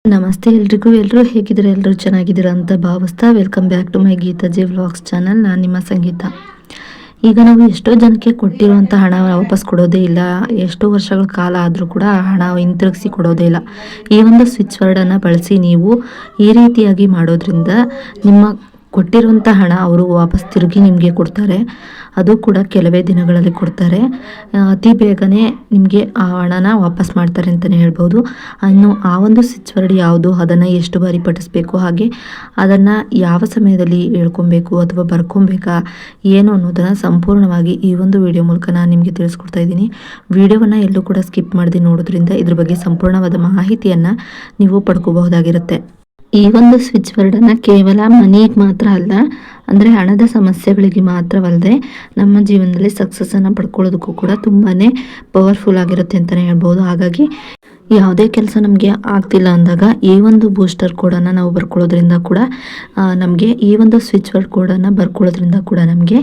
ನಮಸ್ತೆ ಎಲ್ಲರೂ ಹೇಗಿದ್ದೀರಾ? ಎಲ್ಲರೂ ಚೆನ್ನಾಗಿದ್ದೀರಾ ಅಂತ ಭಾವಿಸ್ತಾ welcome back to my Geetha J vlogs channel. ನಾನು ನಿಮ್ಮ ಸಂಗೀತ. ಈಗ ನಾವು ಎಷ್ಟೋ ಜನಕ್ಕೆ ಕೊಟ್ಟಿರುವಂಥ ಹಣ ವಾಪಸ್ ಕೊಡೋದೇ ಇಲ್ಲ. ಎಷ್ಟೋ ವರ್ಷಗಳ ಕಾಲ ಆದರೂ ಕೂಡ ಹಣ ಹಿಂತಿರುಗಿಸಿ ಕೊಡೋದೇ ಇಲ್ಲ. ಈ ಒಂದು ಸ್ವಿಚ್ ವರ್ಡನ್ನು ಬಳಸಿ ನೀವು ಈ ರೀತಿಯಾಗಿ ಮಾಡೋದ್ರಿಂದ ನಿಮ್ಮ ಕೊಟ್ಟಿರುವಂಥ ಹಣ ಅವರು ವಾಪಸ್ ತಿರುಗಿ ನಿಮಗೆ ಕೊಡ್ತಾರೆ. ಅದು ಕೂಡ ಕೆಲವೇ ದಿನಗಳಲ್ಲಿ ಕೊಡ್ತಾರೆ. ಅತಿ ಬೇಗನೆ ನಿಮಗೆ ಆ ಹಣನ ವಾಪಸ್ ಮಾಡ್ತಾರೆ ಅಂತಲೇ ಹೇಳ್ಬೋದು. ಇನ್ನು ಆ ಒಂದು ಸ್ವಿಚ್ ವರ್ಡ್ ಯಾವುದು, ಅದನ್ನು ಎಷ್ಟು ಬಾರಿ ಪಠಿಸ್ಬೇಕು, ಹಾಗೆ ಅದನ್ನು ಯಾವ ಸಮಯದಲ್ಲಿ ಹೇಳ್ಕೊಬೇಕು ಅಥವಾ ಬರ್ಕೊಬೇಕಾ ಏನು ಅನ್ನೋದನ್ನು ಸಂಪೂರ್ಣವಾಗಿ ಈ ಒಂದು ವಿಡಿಯೋ ಮೂಲಕ ನಾನು ನಿಮಗೆ ತಿಳಿಸ್ಕೊಡ್ತಾ ಇದ್ದೀನಿ. ವಿಡಿಯೋವನ್ನು ಎಲ್ಲೂ ಕೂಡ ಸ್ಕಿಪ್ ಮಾಡದೆ ನೋಡೋದ್ರಿಂದ ಇದ್ರ ಬಗ್ಗೆ ಸಂಪೂರ್ಣವಾದ ಮಾಹಿತಿಯನ್ನು ನೀವು ಪಡ್ಕೋಬಹುದಾಗಿರುತ್ತೆ. ಈ ಒಂದು ಸ್ವಿಚ್ ವರ್ಡನ್ನು ಕೇವಲ ಮನಿಗೆ ಮಾತ್ರ ಅಲ್ಲ, ಅಂದರೆ ಹಣದ ಸಮಸ್ಯೆಗಳಿಗೆ ಮಾತ್ರವಲ್ಲದೆ ನಮ್ಮ ಜೀವನದಲ್ಲಿ ಸಕ್ಸಸ್ಸನ್ನು ಪಡ್ಕೊಳ್ಳೋದಕ್ಕೂ ಕೂಡ ತುಂಬಾ ಪವರ್ಫುಲ್ ಆಗಿರುತ್ತೆ ಅಂತಲೇ ಹೇಳ್ಬೋದು. ಹಾಗಾಗಿ ಯಾವುದೇ ಕೆಲಸ ನಮಗೆ ಆಗ್ತಿಲ್ಲ ಅಂದಾಗ ಈ ಒಂದು ಬೂಸ್ಟರ್ ಕೋಡನ್ನು ನಾವು ಬರ್ಕೊಳ್ಳೋದ್ರಿಂದ ಕೂಡ ನಮಗೆ ಈ ಒಂದು ಸ್ವಿಚ್ ವರ್ಡ್ ಕೋಡನ್ನು ಬರ್ಕೊಳ್ಳೋದ್ರಿಂದ ಕೂಡ ನಮಗೆ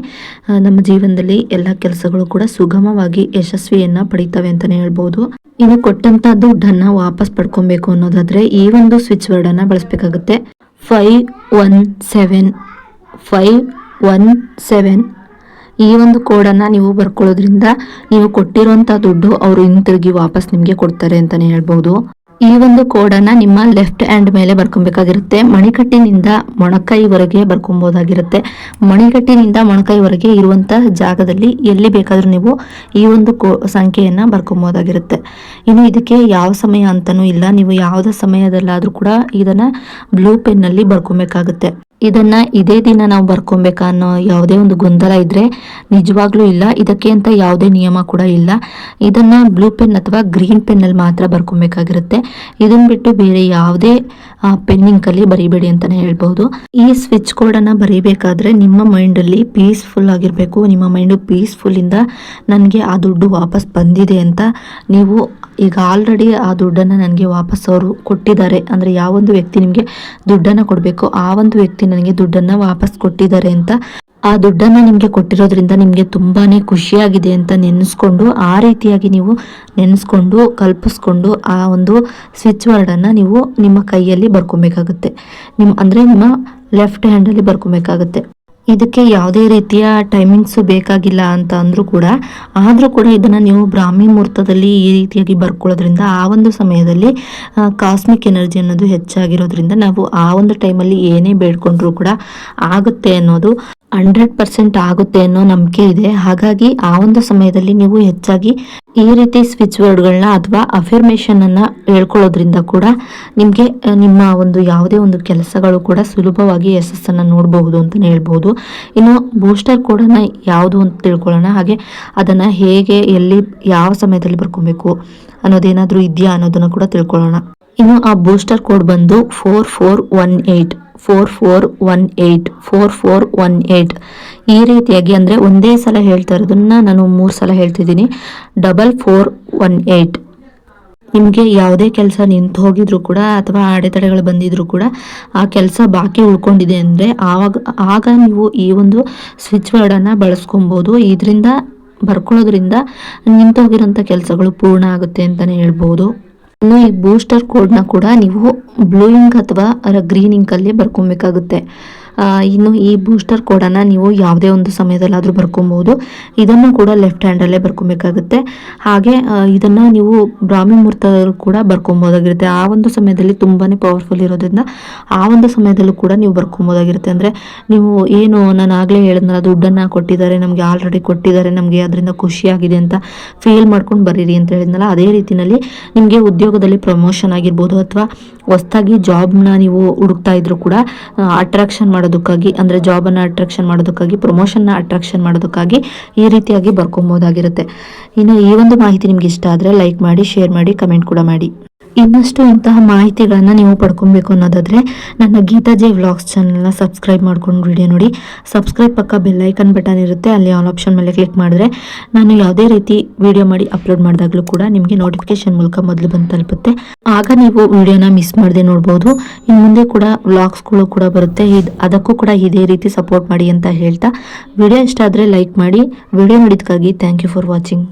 ನಮ್ಮ ಜೀವನದಲ್ಲಿ ಎಲ್ಲ ಕೆಲಸಗಳು ಕೂಡ ಸುಗಮವಾಗಿ ಯಶಸ್ವಿಯನ್ನು ಪಡೀತವೆ ಅಂತಲೇ ಹೇಳ್ಬೋದು. ಇನ್ನು ಕೊಟ್ಟಂಥ ದುಡ್ಡನ್ನು ವಾಪಸ್ ಪಡ್ಕೊಬೇಕು ಅನ್ನೋದಾದರೆ ಈ ಒಂದು ಸ್ವಿಚ್ ವರ್ಡನ್ನು ಬಳಸಬೇಕಾಗುತ್ತೆ. 517 ಈ ಒಂದು ಕೋಡನ್ನು ನೀವು ಬರ್ಕೊಳ್ಳೋದ್ರಿಂದ ನೀವು ಕೊಟ್ಟಿರುವಂಥ ದುಡ್ಡು ಅವರು ಹಿಂತಿರುಗಿ ವಾಪಸ್ ನಿಮಗೆ ಕೊಡ್ತಾರೆ ಅಂತಲೇ ಹೇಳ್ಬೋದು. ಈ ಒಂದು ಕೋಡನ್ನು ನಿಮ್ಮ ಲೆಫ್ಟ್ ಹ್ಯಾಂಡ್ ಮೇಲೆ ಬರ್ಕೊಬೇಕಾಗಿರುತ್ತೆ. ಮಣಿಕಟ್ಟಿನಿಂದ ಮೊಣಕೈವರೆಗೆ ಬರ್ಕೊಬೋದಾಗಿರುತ್ತೆ. ಮಣಿಕಟ್ಟಿನಿಂದ ಮೊಣಕೈವರೆಗೆ ಇರುವಂಥ ಜಾಗದಲ್ಲಿ ಎಲ್ಲಿ ಬೇಕಾದರೂ ನೀವು ಈ ಒಂದು ಸಂಖ್ಯೆಯನ್ನು ಬರ್ಕೊಬೋದಾಗಿರುತ್ತೆ. ಇನ್ನು ಇದಕ್ಕೆ ಯಾವ ಸಮಯ ಅಂತಲೂ ಇಲ್ಲ. ನೀವು ಯಾವುದೇ ಸಮಯದಲ್ಲಾದರೂ ಕೂಡ ಇದನ್ನು ಬ್ಲೂ ಪೆನ್ನಲ್ಲಿ ಬರ್ಕೊಬೇಕಾಗುತ್ತೆ. ಇದನ್ನು ಇದೇ ದಿನ ನಾವು ಬರ್ಕೊಬೇಕಾ ಅನ್ನೋ ಯಾವುದೇ ಒಂದು ಗೊಂದಲ ಇದ್ದರೆ ನಿಜವಾಗ್ಲೂ ಇಲ್ಲ. ಇದಕ್ಕೆ ಅಂತ ಯಾವುದೇ ನಿಯಮ ಕೂಡ ಇಲ್ಲ. ಇದನ್ನು ಬ್ಲೂ ಪೆನ್ ಅಥವಾ ಗ್ರೀನ್ ಪೆನ್ನಲ್ಲಿ ಮಾತ್ರ ಬರ್ಕೊಬೇಕಾಗಿರುತ್ತೆ. ಇದನ್ನು ಬಿಟ್ಟು ಬೇರೆ ಯಾವುದೇ ಪೆನ್ನಿಂಕಲ್ಲಿ ಬರೀಬೇಡಿ ಅಂತಲೇ ಹೇಳ್ಬೋದು. ಈ ಸ್ವಿಚ್ ಕೋಡನ್ನು ಬರೀಬೇಕಾದ್ರೆ ನಿಮ್ಮ ಮೈಂಡಲ್ಲಿ ಪೀಸ್ಫುಲ್ ಆಗಿರಬೇಕು. ನಿಮ್ಮ ಮೈಂಡು ಪೀಸ್ಫುಲ್ಲಿಂದ ನನಗೆ ಆ ದುಡ್ಡು ವಾಪಸ್ ಬಂದಿದೆ ಅಂತ ನೀವು ಈಗ ಆಲ್ರೆಡಿ ಆ ದುಡ್ಡನ್ನು ನನಗೆ ವಾಪಸ್ ಅವರು ಕೊಟ್ಟಿದ್ದಾರೆ, ಅಂದರೆ ಯಾವೊಂದು ವ್ಯಕ್ತಿ ನಿಮಗೆ ದುಡ್ಡನ್ನು ಕೊಡಬೇಕು ಆ ಒಂದು ವ್ಯಕ್ತಿ ನನಗೆ ದುಡ್ಡನ್ನು ವಾಪಸ್ ಕೊಟ್ಟಿದ್ದಾರೆ ಅಂತ, ಆ ದುಡ್ಡನ್ನು ನಿಮಗೆ ಕೊಟ್ಟಿರೋದ್ರಿಂದ ನಿಮಗೆ ತುಂಬಾ ಖುಷಿಯಾಗಿದೆ ಅಂತ ನೆನೆಸ್ಕೊಂಡು ಆ ರೀತಿಯಾಗಿ ನೀವು ನೆನೆಸ್ಕೊಂಡು ಕಲ್ಪಿಸ್ಕೊಂಡು ಆ ಒಂದು ಸ್ವಿಚ್ ವರ್ಡನ್ನು ನೀವು ನಿಮ್ಮ ಕೈಯಲ್ಲಿ ಬರ್ಕೊಬೇಕಾಗುತ್ತೆ. ನಿಮ್ಮ ಲೆಫ್ಟ್ ಹ್ಯಾಂಡಲ್ಲಿ ಬರ್ಕೊಬೇಕಾಗುತ್ತೆ. ಇದಕ್ಕೆ ಯಾವುದೇ ರೀತಿಯ ಟೈಮಿಂಗ್ಸು ಬೇಕಾಗಿಲ್ಲ ಅಂತ ಅಂದರೂ ಕೂಡ ಇದನ್ನು ನೀವು ಬ್ರಾಹ್ಮಿ ಮುಹೂರ್ತದಲ್ಲಿ ಈ ರೀತಿಯಾಗಿ ಬರ್ಕೊಳ್ಳೋದ್ರಿಂದ ಆ ಒಂದು ಸಮಯದಲ್ಲಿ ಕಾಸ್ಮಿಕ್ ಎನರ್ಜಿ ಅನ್ನೋದು ಹೆಚ್ಚಾಗಿರೋದ್ರಿಂದ ನಾವು ಆ ಒಂದು ಟೈಮಲ್ಲಿ ಏನೇ ಬೇಡ್ಕೊಂಡ್ರೂ ಕೂಡ ಆಗುತ್ತೆ ಅನ್ನೋದು 100% ಆಗುತ್ತೆ ಅನ್ನೋ ನಂಬಿಕೆ ಇದೆ. ಹಾಗಾಗಿ ಆ ಒಂದು ಸಮಯದಲ್ಲಿ ನೀವು ಹೆಚ್ಚಾಗಿ ಈ ರೀತಿ ಸ್ವಿಚ್ ವರ್ಡ್ಗಳನ್ನ ಅಥವಾ ಅಫರ್ಮೇಷನನ್ನು ಹೇಳ್ಕೊಳ್ಳೋದ್ರಿಂದ ಕೂಡ ನಿಮಗೆ ನಿಮ್ಮ ಒಂದು ಯಾವುದೇ ಒಂದು ಕೆಲಸಗಳು ಕೂಡ ಸುಲಭವಾಗಿ ಯಶಸ್ಸನ್ನು ನೋಡಬಹುದು ಅಂತಲೇ ಹೇಳ್ಬೋದು. ಇನ್ನು ಬೂಸ್ಟರ್ ಕೋಡನ್ನು ಯಾವುದು ಅಂತ ತಿಳ್ಕೊಳ್ಳೋಣ. ಹಾಗೆ ಅದನ್ನು ಹೇಗೆ ಎಲ್ಲಿ ಯಾವ ಸಮಯದಲ್ಲಿ ಬರ್ಕೊಬೇಕು ಅನ್ನೋದೇನಾದರೂ ಇದೆಯಾ ಅನ್ನೋದನ್ನು ಕೂಡ ತಿಳ್ಕೊಳ್ಳೋಣ. ಇನ್ನು ಆ ಬೂಸ್ಟರ್ ಕೋಡ್ ಬಂದು 4418 ಈ ರೀತಿಯಾಗಿ, ಅಂದರೆ ಒಂದೇ ಸಲ ಹೇಳ್ತಾ ಇರೋದನ್ನ ನಾನು 3 ಸಲ ಹೇಳ್ತಿದ್ದೀನಿ. 4418 ನಿಮಗೆ ಯಾವುದೇ ಕೆಲಸ ನಿಂತು ಹೋಗಿದ್ರು ಕೂಡ ಅಥವಾ ಅಡೆತಡೆಗಳು ಬಂದಿದ್ರು ಕೂಡ ಆ ಕೆಲಸ ಬಾಕಿ ಉಳ್ಕೊಂಡಿದೆ ಅಂದರೆ ಆಗ ನೀವು ಈ ಒಂದು ಸ್ವಿಚ್ ವರ್ಡನ್ನು ಬಳಸ್ಕೊಬೋದು. ಇದರಿಂದ ಬರ್ಕೊಳ್ಳೋದ್ರಿಂದ ನಿಂತು ಹೋಗಿರೋಂಥ ಕೆಲಸಗಳು ಪೂರ್ಣ ಆಗುತ್ತೆ ಅಂತಲೇ ಹೇಳ್ಬೋದು. ಇನ್ನು ಈ ಬೂಸ್ಟರ್ ಕೋಡ್ನ ಕೂಡ ನೀವು ಬ್ಲೂ ಇಂಕ್ ಅಥವಾ ಗ್ರೀನ್ ಇಂಕಲ್ಲಿ ಬರ್ಕೊಬೇಕಾಗುತ್ತೆ. ಇನ್ನು ಈ ಬೂಸ್ಟರ್ ಕೋಡನ್ನು ನೀವು ಯಾವುದೇ ಒಂದು ಸಮಯದಲ್ಲಾದರೂ ಬರ್ಕೊಬೋದು. ಇದನ್ನು ಕೂಡ ಲೆಫ್ಟ್ ಹ್ಯಾಂಡಲ್ಲೇ ಬರ್ಕೊಬೇಕಾಗುತ್ತೆ. ಹಾಗೆ ಇದನ್ನು ನೀವು ಬ್ರಾಹ್ಮಿ ಮುಹೂರ್ತ ಕೂಡ ಬರ್ಕೊಬೋದಾಗಿರುತ್ತೆ. ಆ ಒಂದು ಸಮಯದಲ್ಲಿ ತುಂಬಾ ಪವರ್ಫುಲ್ ಇರೋದ್ರಿಂದ ಆ ಒಂದು ಸಮಯದಲ್ಲೂ ಕೂಡ ನೀವು ಬರ್ಕೊಬೋದಾಗಿರುತ್ತೆ. ಅಂದರೆ ನೀವು ಏನು ನಾನು ಆಗಲೇ ಹೇಳಿದ್ನಲ್ಲ, ದುಡ್ಡನ್ನು ಕೊಟ್ಟಿದ್ದಾರೆ, ನಮಗೆ ಆಲ್ರೆಡಿ ಕೊಟ್ಟಿದ್ದಾರೆ, ನಮಗೆ ಅದರಿಂದ ಖುಷಿಯಾಗಿದೆ ಅಂತ ಫೀಲ್ ಮಾಡ್ಕೊಂಡು ಬರೀರಿ ಅಂತ ಹೇಳಿದ್ನಲ್ಲ, ಅದೇ ರೀತಿಯಲ್ಲಿ ನಿಮಗೆ ಉದ್ಯೋಗದಲ್ಲಿ ಪ್ರಮೋಷನ್ ಆಗಿರ್ಬೋದು ಅಥವಾ ಹೊಸದಾಗಿ ಜಾಬ್ನ ನೀವು ಹುಡುಕ್ತಾ ಇದ್ರು ಕೂಡ ಅಟ್ರಾಕ್ಷನ್ ಮಾಡೋದಕ್ಕಾಗಿ, ಅಂದರೆ ಜಾಬನ್ನು ಅಟ್ರಾಕ್ಷನ್ ಮಾಡೋದಕ್ಕಾಗಿ, ಪ್ರಮೋಷನ್ನ ಅಟ್ರಾಕ್ಷನ್ ಮಾಡೋದಕ್ಕಾಗಿ ಈ ರೀತಿಯಾಗಿ ಬರ್ಕೊಬೋದಾಗಿರುತ್ತೆ. ಇನ್ನು ಈ ಒಂದು ಮಾಹಿತಿ ನಿಮ್ಗೆ ಇಷ್ಟ ಆದರೆ ಲೈಕ್ ಮಾಡಿ, ಶೇರ್ ಮಾಡಿ, ಕಮೆಂಟ್ ಕೂಡ ಮಾಡಿ. ಇನ್ನಷ್ಟು ಇಂತಹ ಮಾಹಿತಿಗಳನ್ನು ನೀವು ಪಡ್ಕೊಬೇಕು ಅನ್ನೋದಾದರೆ ನನ್ನ ಗೀತಾ ಜೆ ವ್ಲಾಗ್ಸ್ ಚಾನಲ್ನ ಸಬ್ಸ್ಕ್ರೈಬ್ ಮಾಡ್ಕೊಂಡು ವಿಡಿಯೋ ನೋಡಿ. ಸಬ್ಸ್ಕ್ರೈಬ್ ಪಕ್ಕ ಬೆಲ್ಲೈಕನ್ ಬಟನ್ ಇರುತ್ತೆ, ಅಲ್ಲಿ ಆಲ್ ಆಪ್ಷನ್ ಮೇಲೆ ಕ್ಲಿಕ್ ಮಾಡಿದ್ರೆ ನಾನು ಯಾವುದೇ ರೀತಿ ವಿಡಿಯೋ ಮಾಡಿ ಅಪ್ಲೋಡ್ ಮಾಡಿದಾಗಲೂ ಕೂಡ ನಿಮಗೆ ನೋಟಿಫಿಕೇಶನ್ ಮೂಲಕ ಮೊದಲು ಬಂದು ತಲುಪುತ್ತೆ. ಆಗ ನೀವು ವಿಡಿಯೋನ ಮಿಸ್ ಮಾಡದೆ ನೋಡ್ಬೋದು. ಇನ್ನು ಮುಂದೆ ಕೂಡ ವ್ಲಾಗ್ಸ್ಗಳು ಕೂಡ ಬರುತ್ತೆ, ಅದಕ್ಕೂ ಕೂಡ ಇದೇ ರೀತಿ ಸಪೋರ್ಟ್ ಮಾಡಿ ಅಂತ ಹೇಳ್ತಾ ವಿಡಿಯೋ ಇಷ್ಟ ಆದರೆ ಲೈಕ್ ಮಾಡಿ. ವಿಡಿಯೋ ನೋಡಿದ್ದಕ್ಕಾಗಿ ಥ್ಯಾಂಕ್ ಯು ಫಾರ್ ವಾಚಿಂಗ್.